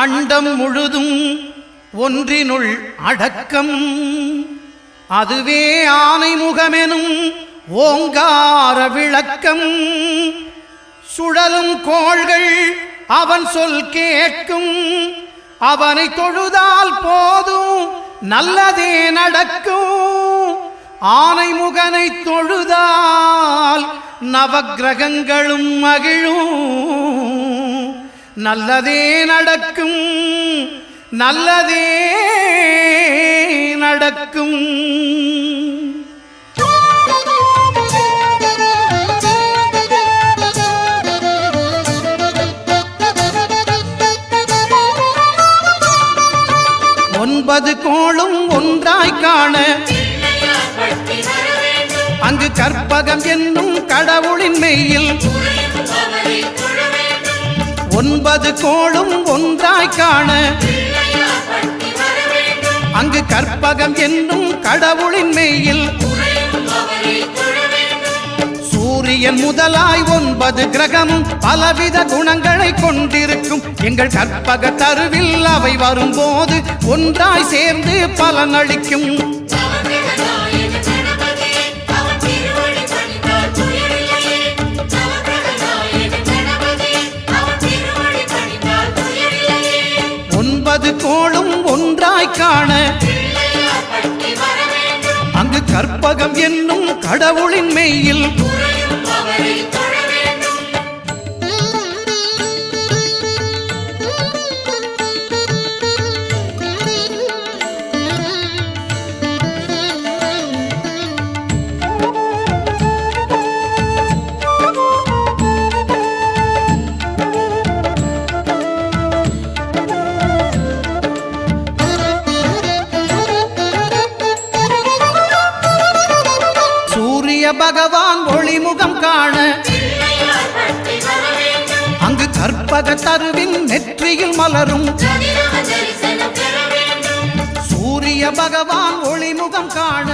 அண்டம் முழுதும் ஒன்றினுள் அடக்கம். அதுவே ஆனை முகமெனும் ஓங்கார விளக்கம். சுழலும் கோள்கள் அவன் சொல் கேட்கும். அவனை தொழுதால் போதும் நல்லதே நடக்கும். ஆனை முகனை தொழுதால் நவக்கிரகங்களும் மகிழும். நல்லதே நடக்கும், நல்லதே நடக்கும். ஒன்பது கோளும் ஒன்றாய் காண அங்கு கற்பகம் என்னும் கடவுளின் மெய்யில். ஒன்பது கோளும் ஒன்றாய் காண அங்கு கற்பகம் என்னும் கடவுளின் மெய்யில். சூரியன் முதலாய் 9 கிரகமும் பலவித குணங்களை கொண்டிருக்கும். எங்கள் கற்பக தருவில் அவை வரும்போது ஒன்றாய் சேர்ந்து பலனளிக்கும். ஒன்பது கோளும் ஒன்றாய் காண அங்கு கற்பகம் என்னும் கடவுளின் மெய்யில். பகவான் ஒளிமுகம் காண அங்கு கற்பக தருவின் நெற்றியில் மலரும். சூரிய பகவான் ஒளிமுகம் காண